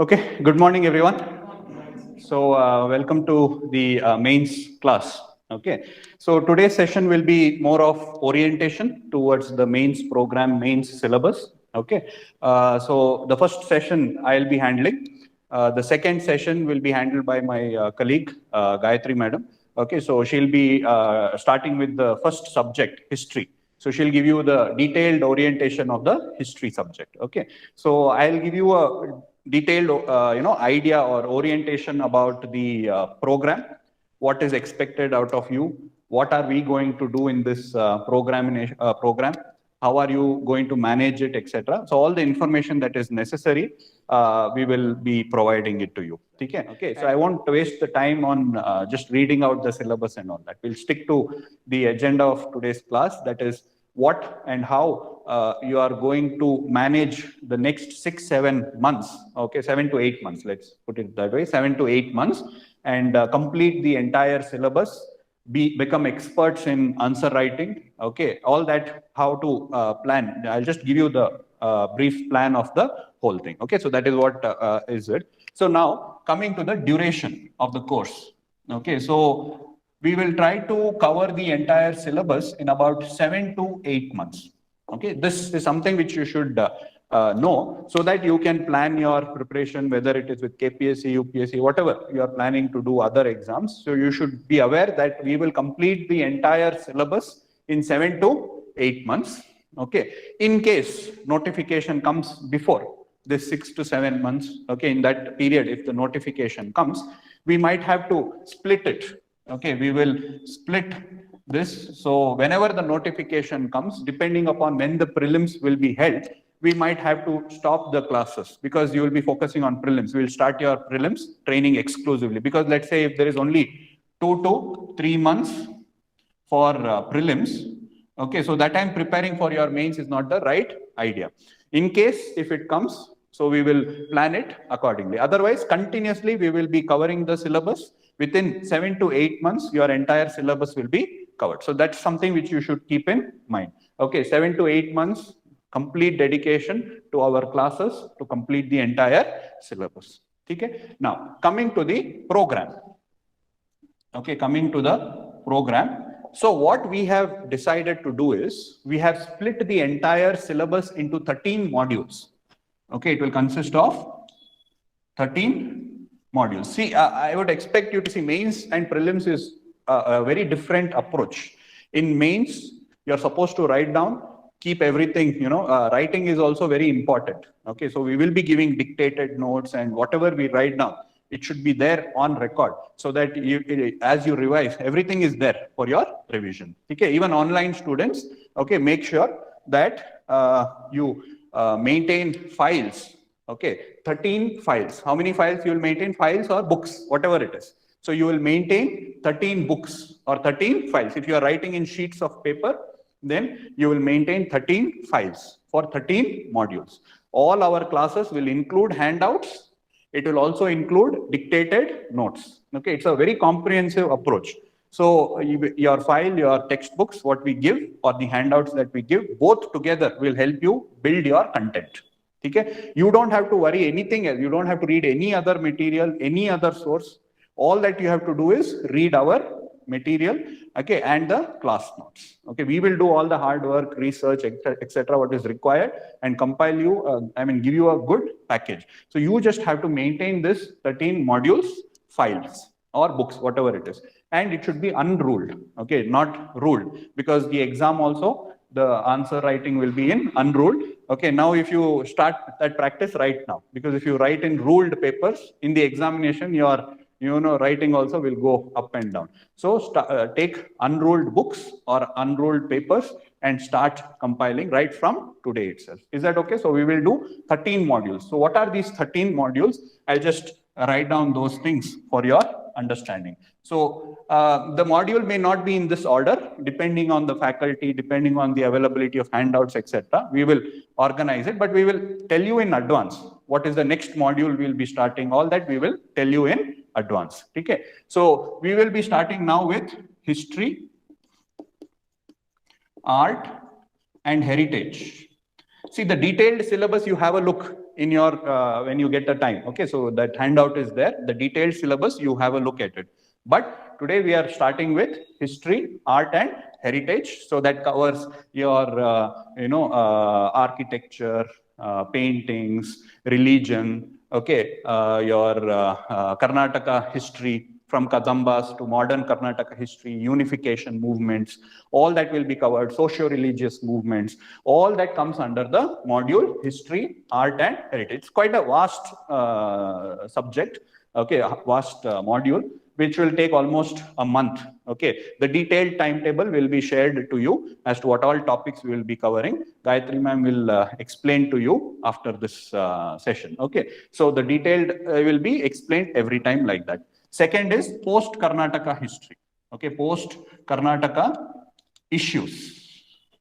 Okay, good morning, everyone. So, welcome to the mains class. Okay, so today's session will be more of orientation towards the mains program, mains syllabus. Okay, so the first session I'll be handling. The second session will be handled by my colleague, Gayatri Madam. Okay, so she'll be starting with the first subject, history. So she'll give you the detailed orientation of the history subject. Okay, so I'll give you a detailed idea or orientation about the program, what is expected out of you, what are we going to do in this program, how are you going to manage it, etc. So all the information that is necessary, we will be providing it to you. Okay, so I won't waste the time on just reading out the syllabus and all that. We'll stick to the agenda of today's class, that is what and how you are going to manage the next 6-7 months. Okay, 7 to 8 months, let's put it that way, 7 to 8 months, and complete the entire syllabus, become experts in answer writing. Okay, all that, how to plan. I'll just give you the brief plan of the whole thing. Okay, so that is what is it. So now coming to the duration of the course. Okay, so we will try to cover the entire syllabus in about 7 to 8 months. Okay, this is something which you should know, so that you can plan your preparation, whether it is with KPSC, UPSC, whatever you are planning to do other exams. So you should be aware that we will complete the entire syllabus in 7 to 8 months. Okay, in case notification comes before this 6 to 7 months, okay, in that period, if the notification comes, we might have to split it. Okay, we will split this. So whenever the notification comes, depending upon when the prelims will be held, we might have to stop the classes because you will be focusing on prelims. We will start your prelims training exclusively, because let's say if there is only 2 to 3 months for prelims, okay, so that time preparing for your mains is not the right idea. In case if it comes, so we will plan it accordingly. Otherwise, continuously we will be covering the syllabus. Within 7 to 8 months, your entire syllabus will be covered. So that's something which you should keep in mind. Okay, 7 to 8 months, complete dedication to our classes to complete the entire syllabus. Okay, now coming to the program. Okay, coming to the program. So what we have decided to do is, we have split the entire syllabus into 13 modules. Okay, it will consist of 13 modules. See, I would expect you to see mains and prelims is a very different approach. In mains, you're supposed to write down, keep everything, writing is also very important. Okay, so we will be giving dictated notes, and whatever we write down, it should be there on record, so that as you revise, everything is there for your revision. Okay, even online students, okay, make sure that you maintain files. Okay, 13 files. How many files you will maintain? Files or books, whatever it is. So you will maintain 13 books or 13 files. If you are writing in sheets of paper, then you will maintain 13 files for 13 modules. All our classes will include handouts. It will also include dictated notes. Okay, it's a very comprehensive approach. So your file, your textbooks, what we give, or the handouts that we give, both together will help you build your content. Okay, you don't have to worry anything else. You don't have to read any other material, any other source. All that you have to do is read our material, okay, and the class notes. Okay, we will do all the hard work, research, etc., what is required, and compile you, give you a good package. So you just have to maintain this 13 modules, files or books, whatever it is, and it should be unruled. Okay, not ruled, because the exam also, the answer writing will be in unruled. Okay, now if you start that practice right now, because if you write in ruled papers in the examination, your writing also will go up and down. So take unruled books or unruled papers and start compiling right from today itself. Is that okay? So we will do 13 modules. So what are these 13 modules? I'll just write down those things for your understanding. So the module may not be in this order, depending on the faculty, depending on the availability of handouts, etc. We will organize it, but we will tell you in advance what is the next module we'll be starting. All that we will tell you in advance. Okay, so we will be starting now with history, art, and heritage. See, the detailed syllabus, you have a look in your, when you get the time. Okay, so that handout is there, the detailed syllabus, you have a look at it. But today we are starting with history, art and heritage. So that covers your, architecture, paintings, religion, okay, your Karnataka history, from Kadambas to modern Karnataka history, unification movements, all that will be covered, socio-religious movements, all that comes under the module history, art and heritage. It's quite a vast subject, okay, a vast module, which will take almost a month. Okay, the detailed timetable will be shared to you as to what all topics we will be covering. Gayatri ma'am will explain to you after this session. Okay, so the detailed will be explained every time like that. Second is post-Karnataka history. Okay, post-Karnataka issues.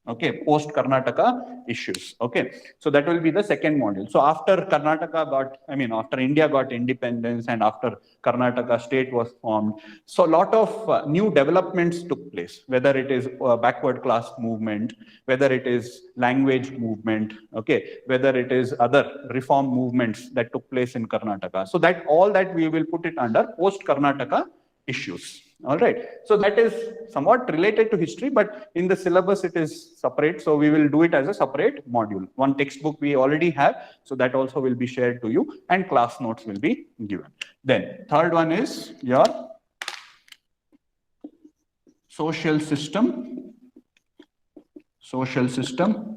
Okay, post-Karnataka issues. Okay, so that will be the second module. So after Karnataka got, after India got independence and after Karnataka state was formed, so a lot of new developments took place, whether it is backward class movement, whether it is language movement, okay, whether it is other reform movements that took place in Karnataka. So that all that we will put it under post-Karnataka issues. All right. So that is somewhat related to history, but in the syllabus it is separate. So we will do it as a separate module. One textbook we already have, so that also will be shared to you, and class notes will be given. Then third one is your social system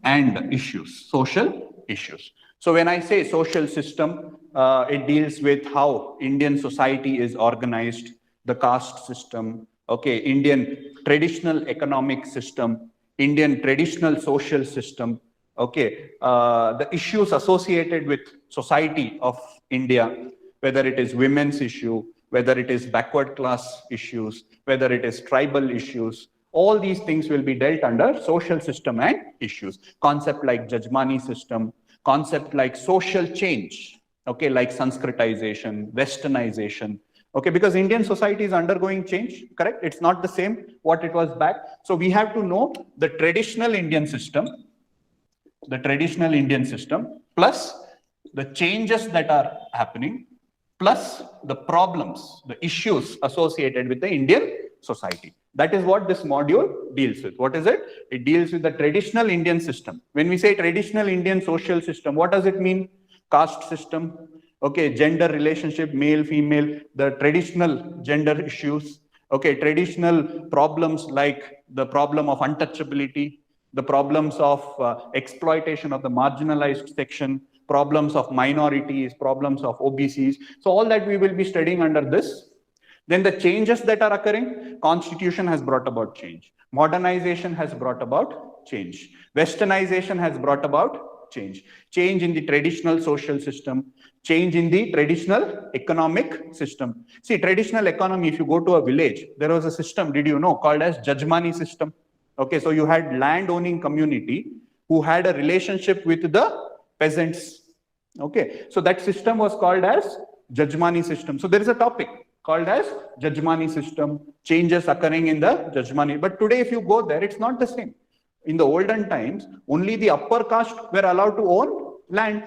and issues, social issues. So when I say social system, it deals with how Indian society is organized, the caste system, okay, Indian traditional economic system, Indian traditional social system, okay, the issues associated with society of India, whether it is women's issue, whether it is backward class issues, whether it is tribal issues, all these things will be dealt under social system and issues. Concept like Jajmani system, concept like social change, okay, like Sanskritization, Westernization, okay, because Indian society is undergoing change, correct? It's not the same what it was back. So we have to know the traditional Indian system, plus the changes that are happening, plus the problems, the issues associated with the Indian society. That is what this module deals with. What is it? It deals with the traditional Indian system. When we say traditional Indian social system, what does it mean? Caste system, okay, gender relationship, male, female, the traditional gender issues, okay, traditional problems like the problem of untouchability, the problems of exploitation of the marginalized section, problems of minorities, problems of OBCs. So all that we will be studying under this. Then the changes that are occurring, Constitution has brought about change. Modernization has brought about change. Westernization has brought about change. Change in the traditional social system, change in the traditional economic system. See, traditional economy, if you go to a village, there was a system, did you know, called as Jajmani system. Okay, so you had land-owning community who had a relationship with the peasants. Okay, so that system was called as Jajmani system. So there is a topic called as Jajmani system, changes occurring in the Jajmani. But today, if you go there, it's not the same. In the olden times, only the upper caste were allowed to own land.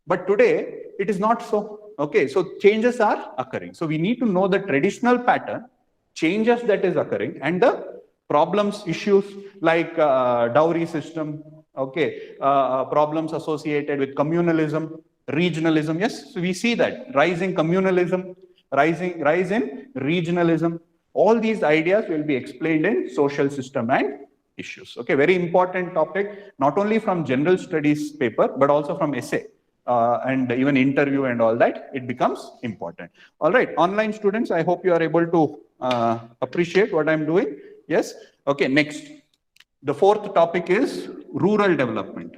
But today, it is not so. Okay, so changes are occurring. So we need to know the traditional pattern, changes that is occurring, and the problems, issues like dowry system, okay, problems associated with communalism, regionalism. Yes, so we see that rising communalism, rise in regionalism. All these ideas will be explained in social system and issues. Okay, very important topic, not only from general studies paper, but also from essay and even interview and all that, it becomes important. All right, online students, I hope you are able to appreciate what I'm doing. Yes, okay, next. The fourth topic is rural development.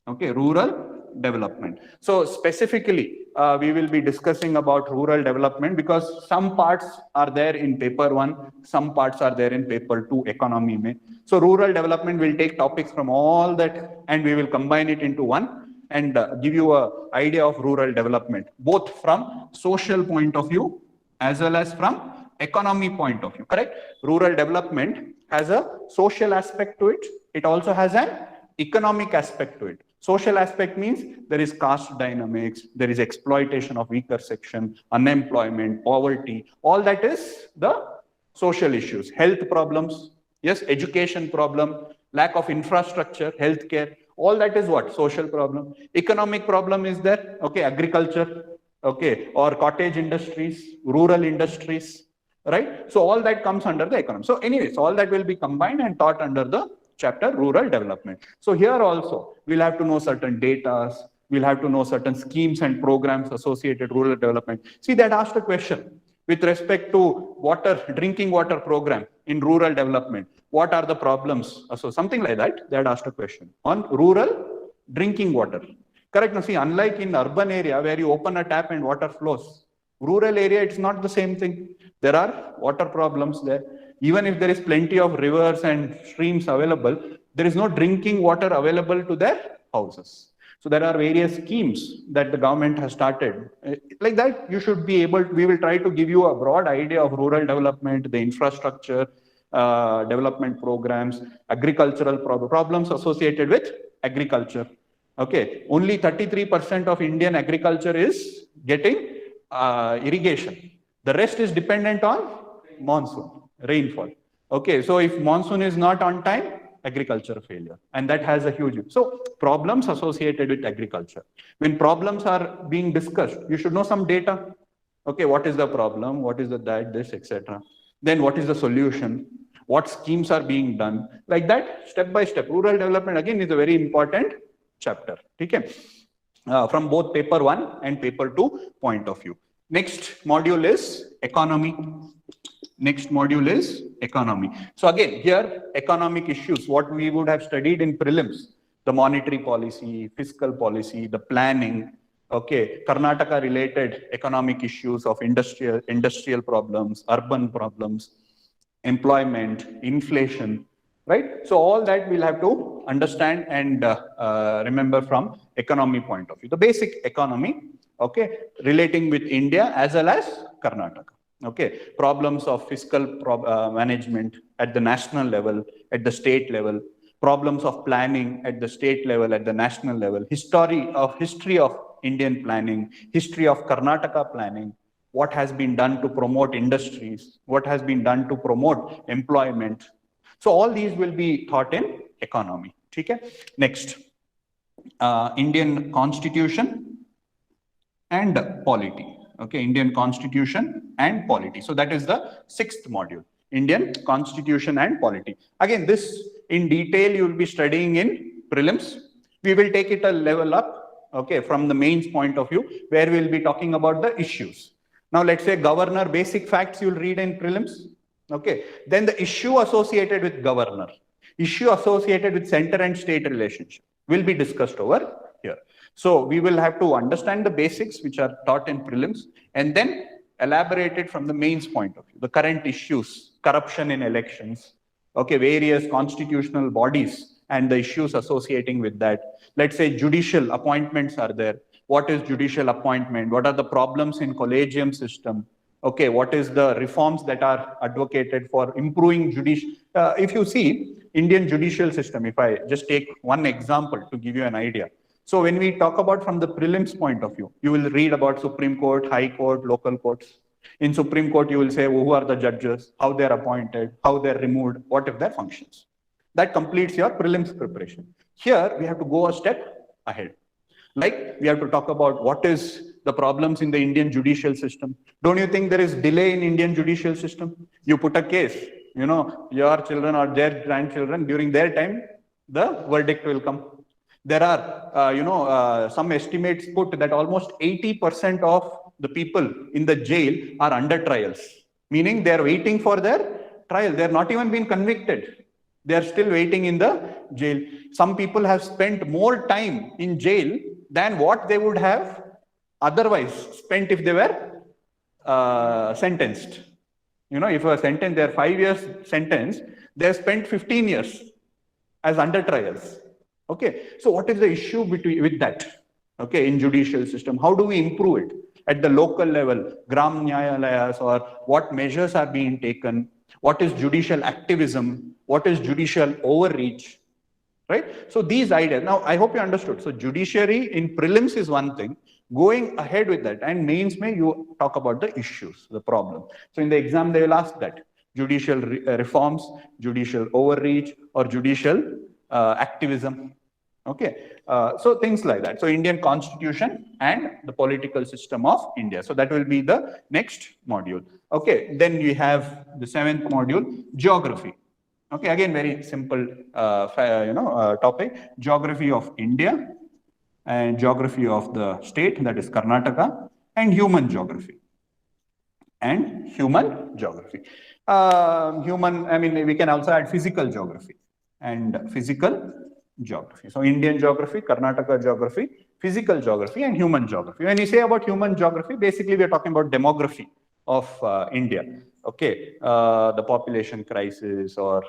Okay, rural development. So specifically, we will be discussing about rural development because some parts are there in paper 1, some parts are there in paper 2, economy mein. So rural development will take topics from all that and we will combine it into one and give you an idea of rural development, both from social point of view as well as from economy point of view, correct? Rural development has a social aspect to it. It also has an economic aspect to it. Social aspect means there is caste dynamics, there is exploitation of weaker section, unemployment, poverty. All that is the social issues. Health problems, yes, education problem, lack of infrastructure, healthcare. All that is what? Social problem. Economic problem is there, okay, agriculture, okay, or cottage industries, rural industries, right? So all that comes under the economy. So anyways, all that will be combined and taught under the chapter rural development. So here also we'll have to know certain data, we'll have to know certain schemes and programs associated rural development. See, that asked a question with respect to water, drinking water program in rural development. What are the problems? So something like that, they had asked a question on rural drinking water. Correct? Now see, unlike in urban area where you open a tap and water flows, rural area, it's not the same thing. There are water problems there. Even if there is plenty of rivers and streams available, there is no drinking water available to their houses. So there are various schemes that the government has started. Like that, you should be able to, we will try to give you a broad idea of rural development, the infrastructure, development programs, agricultural problems associated with agriculture. Okay, only 33% of Indian agriculture is getting irrigation. The rest is dependent on monsoon, rainfall. Okay, so if monsoon is not on time, agriculture failure, and that has a huge. So problems associated with agriculture. When problems are being discussed, you should know some data. Okay, what is the problem? What is the that, this, etc. Then what is the solution? What schemes are being done? Like that, step by step. Rural development again is a very important chapter. Okay, from both paper 1 and paper 2 point of view. Next module is economy. Next module is economy. So again, here economic issues, what we would have studied in prelims, the monetary policy, fiscal policy, the planning, okay, Karnataka related economic issues of industrial problems, urban problems, employment, inflation, right? So all that we'll have to understand and remember from economy point of view. The basic economy, okay, relating with India as well as Karnataka. Okay, problems of fiscal management at the national level, at the state level, problems of planning at the state level, at the national level, history of Indian planning, history of Karnataka planning, what has been done to promote industries, what has been done to promote employment. So all these will be taught in economy. Okay? Next, Indian Constitution and polity. Okay, Indian Constitution and polity. So that is the 6th module, Indian Constitution and polity. Again, this in detail you will be studying in prelims. We will take it a level up, okay, from the mains point of view, where we will be talking about the issues. Now, let's say governor, basic facts you will read in prelims. Okay, then the issue associated with governor, issue associated with center and state relationship will be discussed over here. So we will have to understand the basics which are taught in prelims and then elaborate it from the mains point of view. The current issues, corruption in elections, okay, various constitutional bodies and the issues associating with that. Let's say judicial appointments are there. What is judicial appointment? What are the problems in collegium system? Okay, what is the reforms that are advocated for improving judicial? If you see Indian judicial system, if I just take one example to give you an idea. So when we talk about from the prelims point of view, you will read about Supreme Court, High Court, local courts. In Supreme Court, you will say who are the judges, how they're appointed, how they're removed, what if their functions. That completes your prelims preparation. Here, we have to go a step ahead. Like we have to talk about what is the problems in the Indian judicial system. Don't you think there is delay in Indian judicial system? You put a case, you know, your children or their grandchildren, during their time, the verdict will come. There are, some estimates put that almost 80% of the people in the jail are under trials, meaning they are waiting for their trial. They are not even been convicted. They are still waiting in the jail. Some people have spent more time in jail than what they would have otherwise spent if they were sentenced. You know, if a sentence, they are 5 years sentenced, they have spent 15 years as under trials. Okay, so what is the issue with that? Okay, in judicial system, how do we improve it at the local level, Gram Nyayalayas, or what measures are being taken? What is judicial activism? What is judicial overreach? right? So these ideas, now I hope you understood. So judiciary in prelims is one thing, going ahead with that, and mains may you talk about the issues, the problem. So in the exam, they will ask that judicial reforms, judicial overreach, or judicial activism. Okay, so things like that. So Indian constitution and the political system of India. So that will be the next module. Okay, then we have the 7th module, geography. Okay, again, very simple, topic, geography of India and geography of the state, that is Karnataka, and human geography. And human geography. We can also add physical geography and physical geography. So Indian geography, Karnataka geography, physical geography, and human geography. When you say about human geography, basically we are talking about demography of India. Okay, the population crisis, or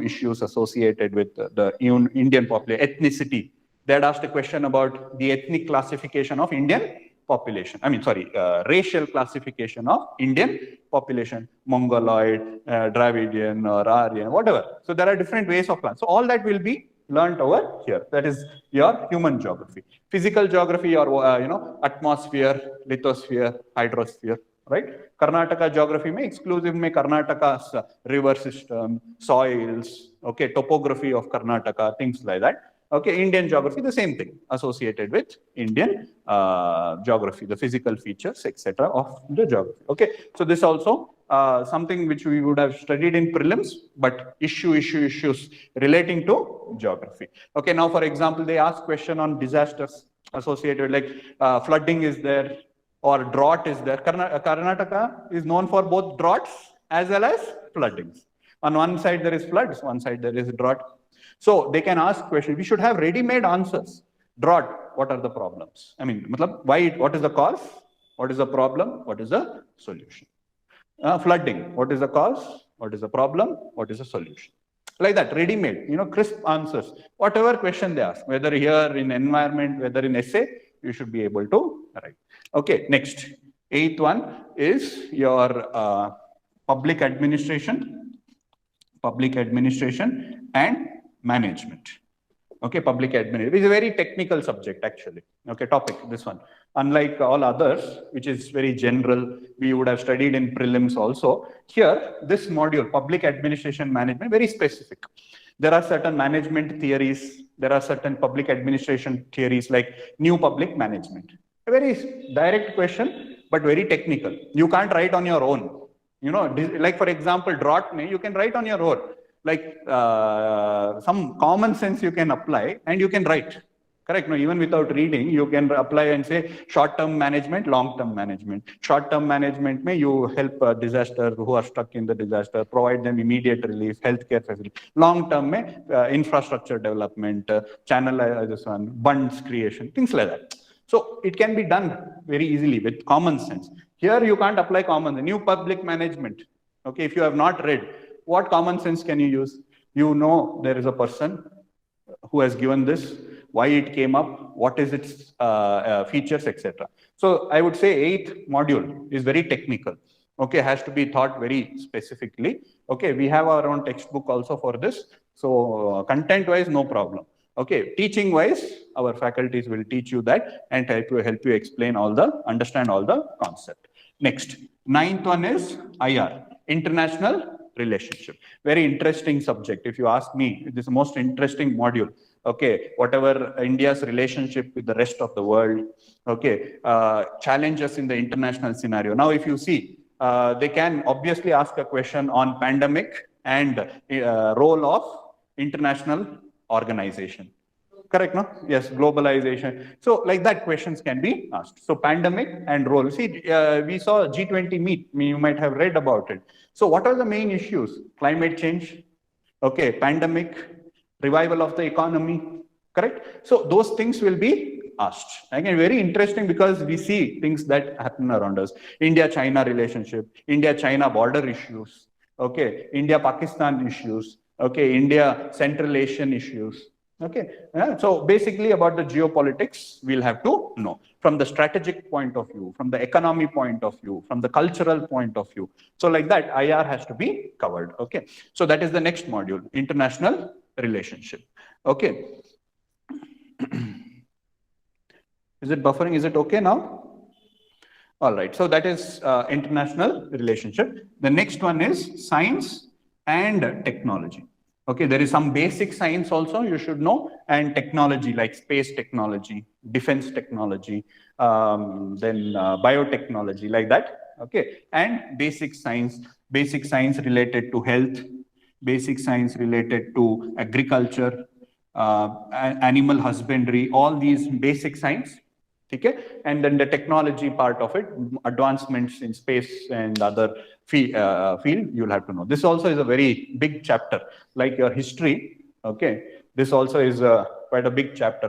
issues associated with the Indian population, ethnicity. They had asked a question about the ethnic classification of Indian population. Racial classification of Indian population, Mongoloid, Dravidian, or Aryan, whatever. So there are different ways of plans. So all that will be learned over here. That is your human geography. Physical geography, or atmosphere, lithosphere, hydrosphere, right? Karnataka geography mein exclusive mein Karnataka's river system, soils, okay, topography of Karnataka, things like that. Okay, Indian geography, the same thing, associated with Indian geography, the physical features, etc. of the geography. Okay, so this also something which we would have studied in prelims, but issues relating to geography. Okay, now for example, they ask question on disasters associated, like flooding is there, or drought is there. Karnataka is known for both droughts as well as floodings. On one side there is floods, one side there is drought. So they can ask questions. We should have ready-made answers. Drought, what are the problems? Why? What is the cause? What is the problem? What is the solution? Flooding, what is the cause? What is the problem? What is the solution? Like that, ready-made, crisp answers. Whatever question they ask, whether here in environment, whether in essay, you should be able to write. Okay, next. 8th one is your public administration and management. Okay, public administration. It's a very technical subject, actually. Okay, topic, this one. Unlike all others, which is very general, we would have studied in prelims also. Here, this module, public administration management, very specific. There are certain management theories. There are certain public administration theories like new public management. A very direct question, but very technical. You can't write on your own. Like for example, drought, you can write on your own. Like some common sense you can apply and you can write. Correct? No, even without reading, you can apply and say short-term management, long-term management. Short-term management may you help disasters who are stuck in the disaster, provide them immediate relief, healthcare facility. Long-term may infrastructure development, bunds creation, things like that. So it can be done very easily with common sense. Here you can't apply common sense. New public management. Okay, if you have not read, what common sense can you use? There is a person who has given this, why it came up, what is its features, etc. So I would say 8th module is very technical. Okay, has to be taught very specifically. Okay, we have our own textbook also for this. So content-wise, no problem. Okay, teaching-wise, our faculties will teach you that and help you explain understand all the concept. Next, 9th one is IR, international relationship. Very interesting subject. If you ask me, it is the most interesting module. Okay, whatever India's relationship with the rest of the world. Okay, challenges in the international scenario. Now, if you see, they can obviously ask a question on pandemic and role of international organization. Correct, no? Yes, globalization. So like that questions can be asked. So pandemic and role. See, we saw G20 meet. You might have read about it. So what are the main issues? Climate change, okay, pandemic, revival of the economy, correct? So those things will be asked. Again, very interesting because we see things that happen around us. India-China relationship, India-China border issues, okay, India-Pakistan issues, okay, India-Central Asian issues. Okay, so basically about the geopolitics, we'll have to know from the strategic point of view, from the economy point of view, from the cultural point of view. So like that, IR has to be covered. Okay, so that is the next module, international relationship. Okay. Is it buffering? Is it okay now? All right. So that is international relationship. The next one is science and technology. Okay. There is some basic science also you should know, and technology like space technology, defense technology, then biotechnology like that. Okay. And basic science related to health, basic science related to agriculture, animal husbandry, all these basic science. Okay? And then the technology part of it, advancements in space and other field, you'll have to know. This also is a very big chapter, like your history. Okay, this also is quite a big chapter.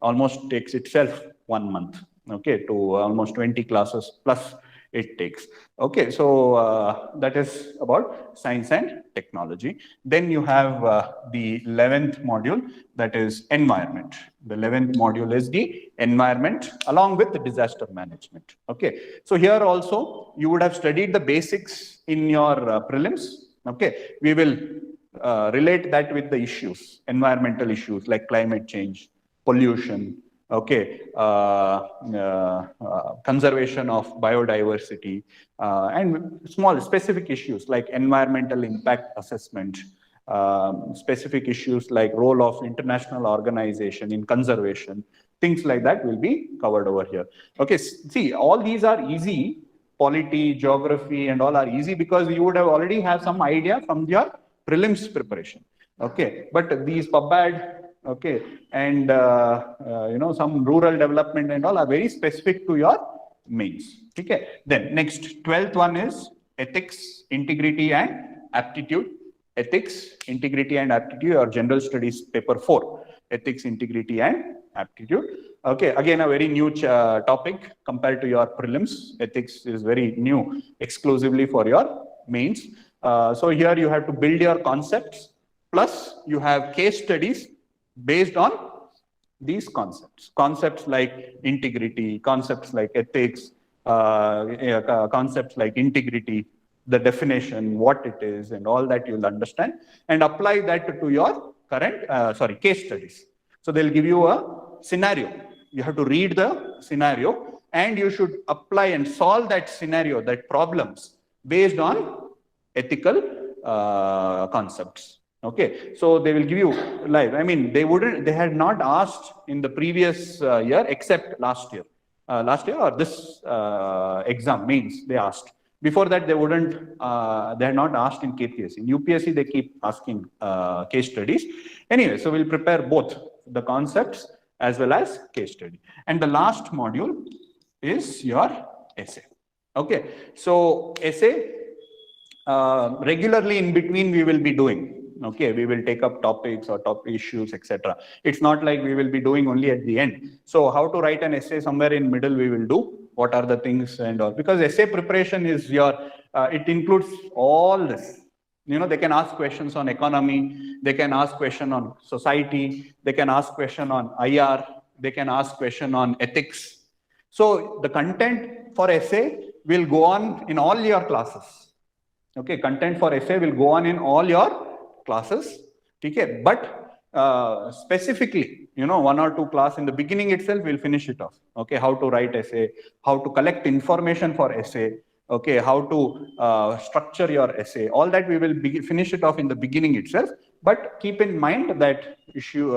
Almost takes itself 1 month. Okay, to almost 20 classes plus it takes. Okay, so that is about science and technology. Then you have the 11th module, that is environment. The 11th module is the environment along with the disaster management. Okay, so here also you would have studied the basics in your prelims. Okay, we will relate that with the issues, environmental issues like climate change, pollution, okay, conservation of biodiversity, and small specific issues like environmental impact assessment, specific issues like role of international organization in conservation, things like that will be covered over here. Okay, see, all these are easy. Polity, geography, and all are easy because you would have already have some idea from your prelims preparation. Okay, but these PubAd, okay, and some rural development and all are very specific to your mains. Okay, then next 12th one is ethics, integrity, and aptitude. Ethics, integrity, and aptitude, or general studies paper 4. Ethics, integrity, and aptitude. Okay, again a very new topic compared to your prelims. Ethics is very new, exclusively for your mains. So here you have to build your concepts, plus you have case studies based on these concepts. Concepts like integrity, concepts like ethics, concepts like integrity, the definition, what it is, and all that you'll understand, and apply that to your current, case studies. So they'll give you a scenario. You have to read the scenario, and you should apply and solve that scenario, that problems, based on ethical concepts. Okay, so they will give you live. I mean, they had not asked in the previous year except last year or this exam mains they asked. Before that, they wouldn't. They had not asked in KPSC. In UPSC, they keep asking case studies. Anyway, so we'll prepare both the concepts as well as case study. And the last module is your essay. Okay, so essay regularly in between we will be doing. Okay, we will take up topics or top issues, etc. It's not like we will be doing only at the end. So how to write an essay, somewhere in middle we will do. What are the things and all, because essay preparation is your, it includes all this. You know, they can ask questions on economy, they can ask question on society, they can ask question on IR, they can ask question on ethics. So the content for essay will go on in all your classes. Okay, content for essay will go on in all your classes. Okay, but specifically, you know, 1 or 2 class in the beginning itself will finish it off. Okay, how to write essay, how to collect information for essay, okay, how to structure your essay, all that we will finish it off in the beginning itself. But keep in mind that issue,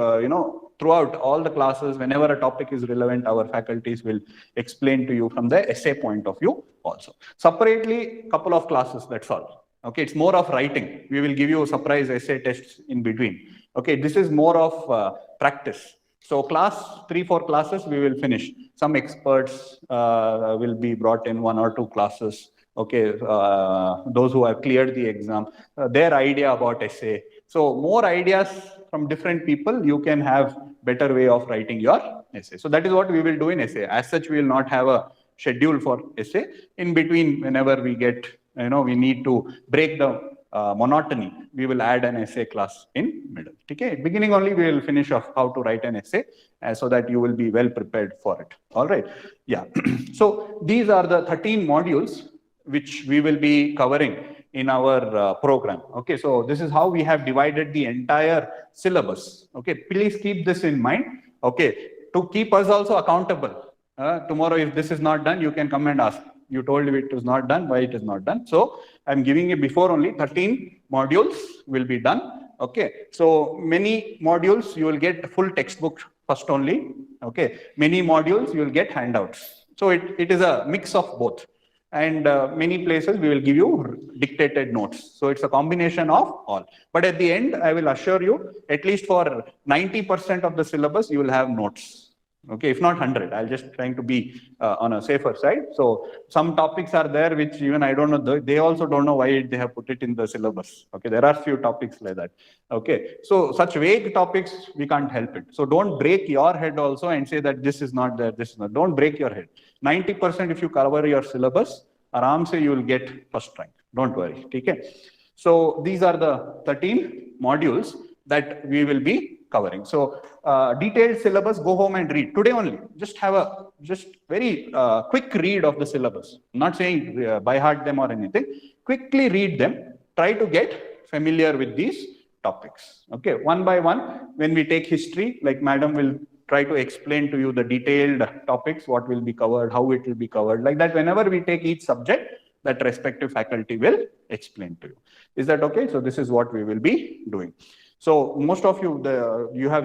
throughout all the classes, whenever a topic is relevant, our faculties will explain to you from the essay point of view also. Separately, couple of classes, that's all. Okay, it's more of writing. We will give you surprise essay tests in between. Okay, this is more of practice. So class 3-4 classes we will finish. Some experts will be brought in 1 or 2 classes. Okay, those who have cleared the exam, their idea about essay. So more ideas from different people, you can have better way of writing your essay. So that is what we will do in essay. As such, we will not have a schedule for essay. In between, whenever we get, we need to break the monotony, we will add an essay class in middle. Okay, beginning only we will finish off how to write an essay so that you will be well prepared for it. All right, yeah. So these are the 13 modules which we will be covering in our program. Okay, so this is how we have divided the entire syllabus. Okay, please keep this in mind. Okay, to keep us also accountable. Tomorrow, if this is not done, you can come and ask. You told me it was not done, why it is not done. So I'm giving it before only 13 modules will be done. Okay, so many modules you will get full textbook first only. Okay, many modules you will get handouts. So it is a mix of both. And many places we will give you dictated notes. So it's a combination of all. But at the end, I will assure you, at least for 90% of the syllabus, you will have notes. Okay, if not 100, I'll just trying to be on a safer side. So some topics are there which even I don't know, they also don't know why they have put it in the syllabus. Okay, there are few topics like that. Okay, so such vague topics, we can't help it. So don't break your head also and say that this is not there, this is not. Don't break your head. 90% if you cover your syllabus, aram se you will get first rank. Don't worry. Okay. So these are the 13 modules that we will be covering. So detailed syllabus, go home and read. Today only, just have a very quick read of the syllabus. I'm not saying by heart them or anything. Quickly read them. Try to get familiar with these topics. Okay, one by one, when we take history, like madam will try to explain to you the detailed topics, what will be covered, how it will be covered. Like that, whenever we take each subject, that respective faculty will explain to you. Is that okay? So this is what we will be doing. So most of you,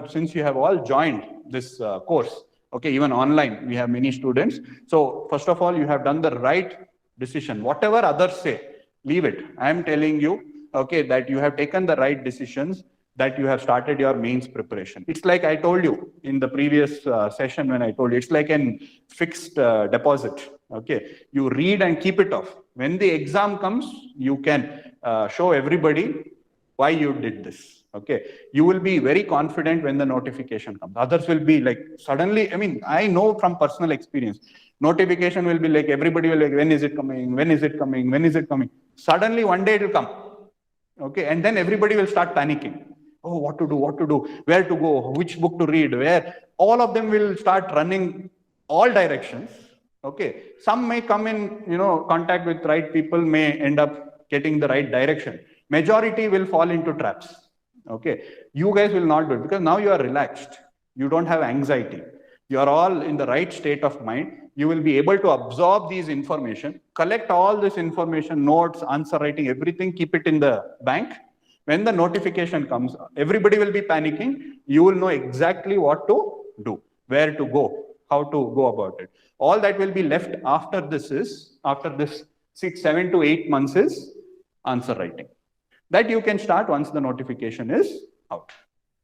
since you have all joined this course, okay, even online, we have many students. So first of all, you have done the right decision. Whatever others say, leave it. I am telling you, okay, that you have taken the right decisions, that you have started your mains preparation. It's like I told you in the previous session when I told you, it's like an fixed deposit. Okay, you read and keep it off. When the exam comes, you can show everybody why you did this. Okay, you will be very confident when the notification comes. Others will be like suddenly, I mean, I know from personal experience, notification will be like, everybody will be like, when is it coming? When is it coming? When is it coming? Suddenly one day it will come. Okay, and then everybody will start panicking. Oh, what to do, where to go, which book to read, where. All of them will start running all directions. Okay, some may come in, contact with right people, may end up getting the right direction. Majority will fall into traps. Okay, you guys will not do it because now you are relaxed. You don't have anxiety. You are all in the right state of mind. You will be able to absorb these information, collect all this information, notes, answer writing, everything, keep it in the bank. When the notification comes, everybody will be panicking. You will know exactly what to do, where to go, how to go about it. All that will be left after this 7 to 8 months is answer writing. That you can start once the notification is out.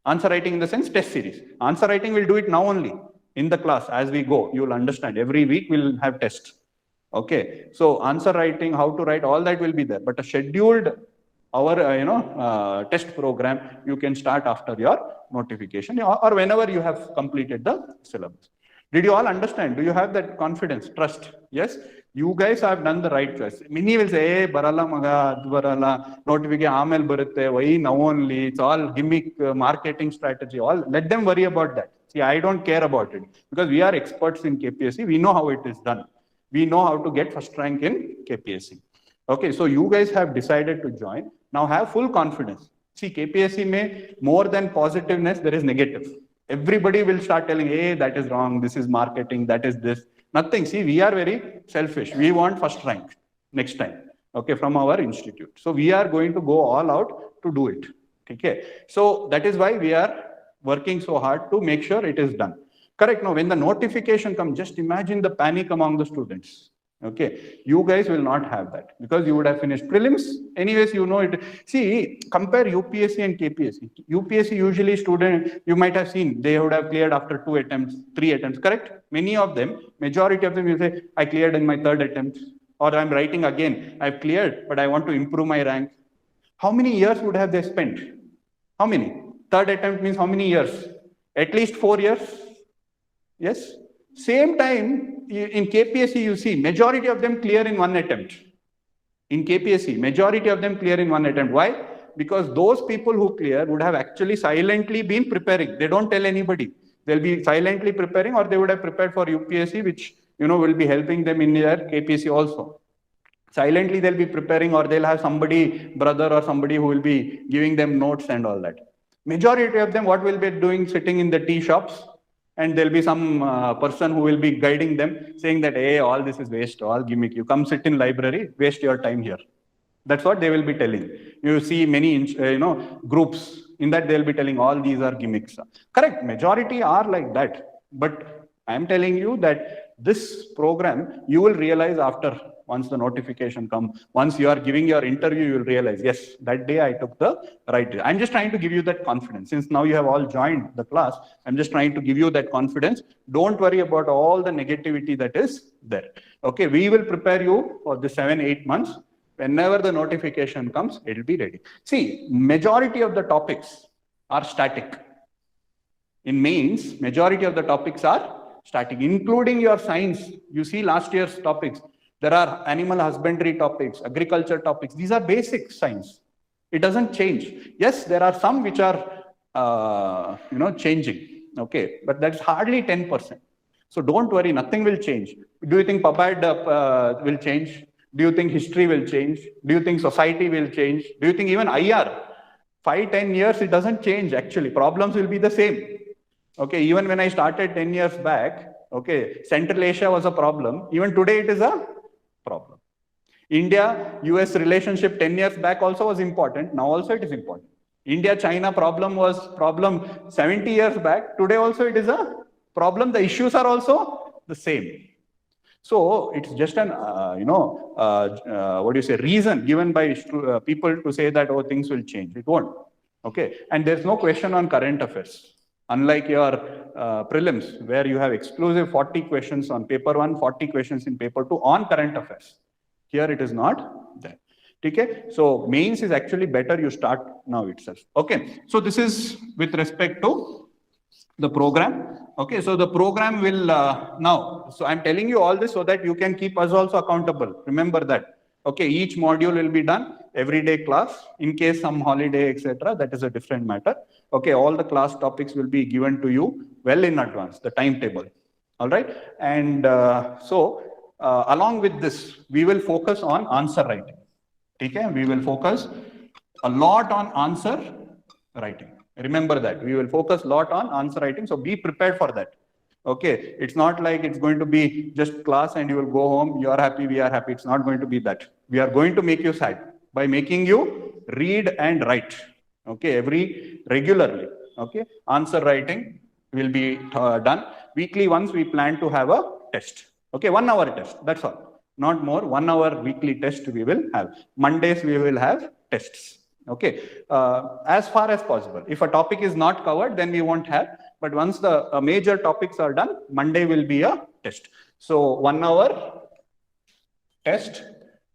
Answer writing in the sense test series. Answer writing will do it now only in the class as we go. You will understand. Every week we'll have tests. Okay. So answer writing, how to write, all that will be there. But a scheduled test program, you can start after your notification or whenever you have completed the syllabus. Did you all understand? Do you have that confidence, trust? Yes? You guys have done the right choice. Many will say, hey, barala maga, barala, notification, amel barutte, why now only, it's all gimmick, marketing strategy, all. Let them worry about that. See, I don't care about it because we are experts in KPSC. We know how it is done. We know how to get first rank in KPSC. Okay, so you guys have decided to join. Now have full confidence. See, KPSC may more than positiveness, there is negative. Everybody will start telling, hey, that is wrong, this is marketing, that is this. Nothing. See, we are very selfish. We want first rank next time, okay, from our institute. So we are going to go all out to do it. Okay. So that is why we are working so hard to make sure it is done. Correct. Now, when the notification comes, just imagine the panic among the students. Okay, you guys will not have that because you would have finished prelims. Anyways, you know it. See, compare UPSC and KPSC. UPSC usually student, you might have seen, they would have cleared after 2 attempts, 3 attempts, correct? Many of them, majority of them will say, I cleared in my 3rd attempt, or I'm writing again, I've cleared, but I want to improve my rank. How many years would have they spent? How many? 3rd attempt means how many years? At least 4 years? Yes? Same time, in KPSC, you see, majority of them clear in 1 attempt. In KPSC, majority of them clear in 1 attempt. Why? Because those people who clear would have actually silently been preparing. They don't tell anybody. They'll be silently preparing, or they would have prepared for UPSC, which, will be helping them in their KPSC also. Silently they'll be preparing, or they'll have somebody, brother or somebody, who will be giving them notes and all that. Majority of them, what will be doing? Sitting in the tea shops, and there'll be some person who will be guiding them, saying that, hey, all this is waste, all gimmick. You come sit in library, waste your time here. That's what they will be telling. You see many groups in that they'll be telling all these are gimmicks. Correct, majority are like that. But I'm telling you that this program, you will realize after, once the notification comes, once you are giving your interview, you will realize, yes, that day I took the right day. I'm just trying to give you that confidence. Since now you have all joined the class, I'm just trying to give you that confidence. Don't worry about all the negativity that is there. Okay, we will prepare you for the 7-8 months. Whenever the notification comes, it will be ready. See, majority of the topics are static. In mains, majority of the topics are static, including your science. You see last year's topics. There are animal husbandry topics, agriculture topics. These are basic science. It doesn't change. Yes, there are some which are, changing. Okay, but that's hardly 10%. So don't worry, nothing will change. Do you think PubAd will change? Do you think history will change? Do you think society will change? Do you think even IR? 5-10 years, it doesn't change actually. Problems will be the same. Okay, even when I started 10 years back, okay, Central Asia was a problem. Even today, it is a problem. India-US relationship 10 years back also was important. Now also it is important. India-China problem was problem 70 years back. Today also it is a problem. The issues are also the same. So it's just an, reason given by people to say that, oh, things will change. It won't. Okay. And there's no question on current affairs. Unlike your prelims, where you have exclusive 40 questions on paper 1, 40 questions in paper 2 on current affairs. Here it is not there. Okay. So mains is actually better you start now itself. Okay. So this is with respect to the program. Okay, so the program will now, so I'm telling you all this so that you can keep us also accountable. Remember that. Okay, each module will be done, everyday class. In case some holiday, etc., that is a different matter. Okay, all the class topics will be given to you well in advance, the timetable. All right, and along with this, we will focus on answer writing. Okay, we will focus a lot on answer writing. Remember that. We will focus a lot on answer writing. So be prepared for that. Okay. It's not like it's going to be just class and you will go home. You are happy. We are happy. It's not going to be that. We are going to make you sad by making you read and write. Okay. Regularly. Okay. Answer writing will be done. Weekly once we plan to have a test. Okay. 1 hour test. That's all. Not more. 1 hour weekly test we will have. Mondays we will have tests. Okay, as far as possible. If a topic is not covered, then we won't have. But once the major topics are done, Monday will be a test. So 1 hour test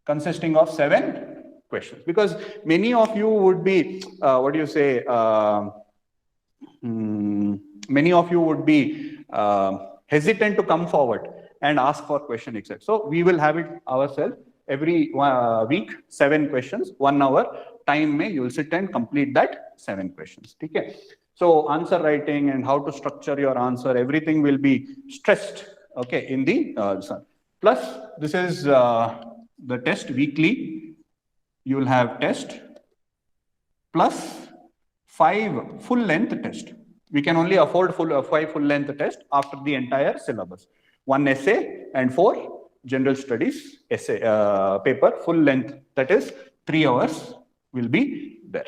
consisting of 7 questions. Because many of you would be, many of you would be hesitant to come forward and ask for question, etc. So we will have it ourselves every week, 7 questions, 1 hour. Time you will sit and complete that 7 questions. Okay. So answer writing and how to structure your answer, everything will be stressed. Okay, in the plus this is the test weekly. You will have test plus 5 full length test. We can only afford 5 full length test after the entire syllabus. 1 essay and 4 general studies essay paper full length, that is 3 hours. Will be there.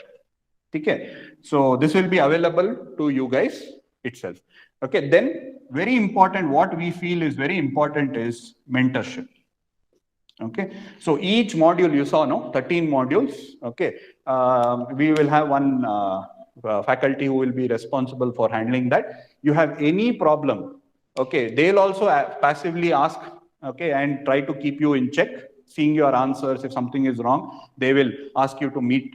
Okay. So this will be available to you guys itself. Okay. Then very important, what we feel is very important is mentorship. Okay. So each module you saw, no, 13 modules. Okay. We will have one faculty who will be responsible for handling that. You have any problem. Okay. They'll also passively ask, okay, and try to keep you in check. Seeing your answers, if something is wrong, they will ask you to meet.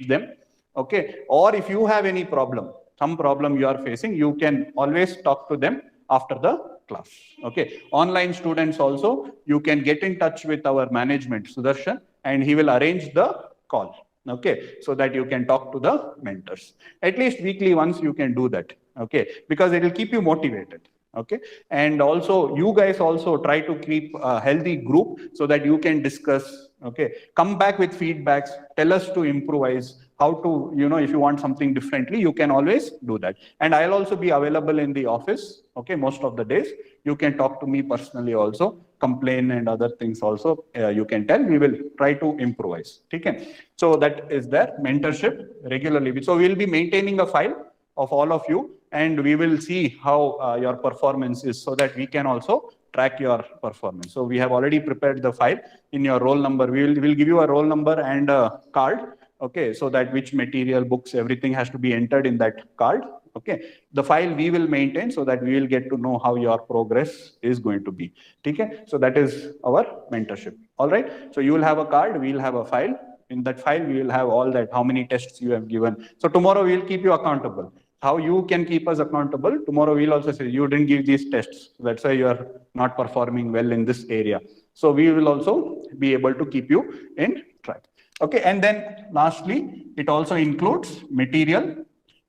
Them, okay. Or if you have any problem, some problem you are facing, you can always talk to them after the class. Okay. Online students also, you can get in touch with our management, Sudarshan, and he will arrange the call. Okay, so that you can talk to the mentors. At least weekly once you can do that. Okay, because it will keep you motivated. Okay, and also you guys also try to keep a healthy group so that you can discuss. Okay, come back with feedbacks, tell us to improvise, how to, if you want something differently, you can always do that. And I'll also be available in the office, okay, most of the days. You can talk to me personally also, complain and other things also, you can tell. We will try to improvise. Okay, so that is their mentorship regularly. So we'll be maintaining a file of all of you, and we will see how your performance is, so that we can also track your performance. So we have already prepared the file. In your roll number, we'll give you a roll number and a card. Okay, so that which material, books, everything has to be entered in that card. Okay, the file we will maintain, so that we will get to know how your progress is going to be. Okay, so that is our mentorship. All right, so you will have a card, we will have a file. In that file, we will have all that, how many tests you have given. So tomorrow we will keep you accountable. How you can keep us accountable? Tomorrow we'll also say, you didn't give these tests, that's why you are not performing well in this area. So we will also be able to keep you in track. Okay, and then lastly, it also includes material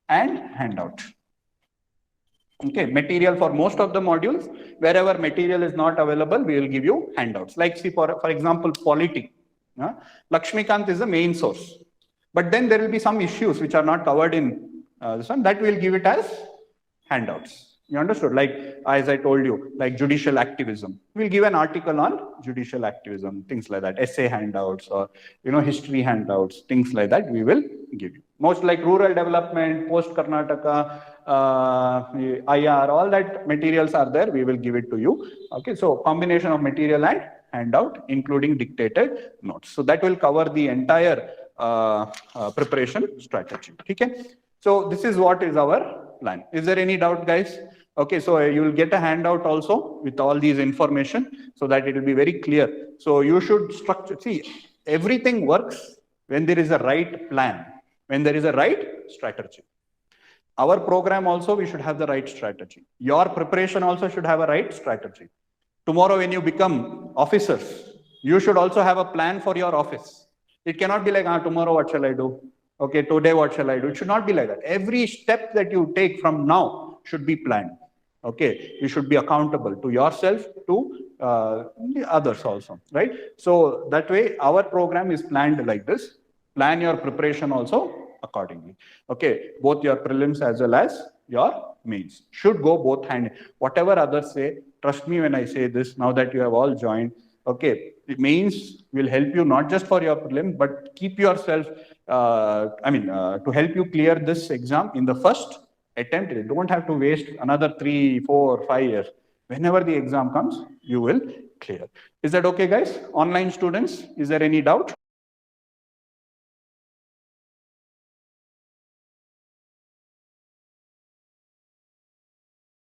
and handout. Okay, material for most of the modules. Wherever material is not available, we will give you handouts. Like, see, for example, POLITY. Lakshmikant is the main source. But then there will be some issues which are not covered in this one, that we'll give it as handouts. You understood? Like, as I told you, like judicial activism. We'll give an article on judicial activism, things like that, essay handouts or, history handouts, things like that we will give you. Most like rural development, post-Karnataka, IR, all that materials are there, we will give it to you. Okay, so combination of material and handout, including dictated notes. So that will cover the entire preparation strategy. Okay. So this is what is our plan. Is there any doubt, guys? Okay, so you will get a handout also with all these information, so that it will be very clear. So you should structure, see, everything works when there is a right plan, when there is a right strategy. Our program also, we should have the right strategy. Your preparation also should have a right strategy. Tomorrow when you become officers, you should also have a plan for your office. It cannot be like, tomorrow what shall I do? Okay, today what shall I do? It should not be like that. Every step that you take from now should be planned. Okay, you should be accountable to yourself, to the others also, right? So that way our program is planned like this. Plan your preparation also accordingly. Okay, both your prelims as well as your mains should go both hand. Whatever others say, trust me when I say this, now that you have all joined, okay, the mains will help you not just for your prelim, but keep yourself, to help you clear this exam in the first attempt. You don't have to waste another 3, 4, 5 years. Whenever the exam comes, you will clear. Is that okay, guys? Online students, is there any doubt?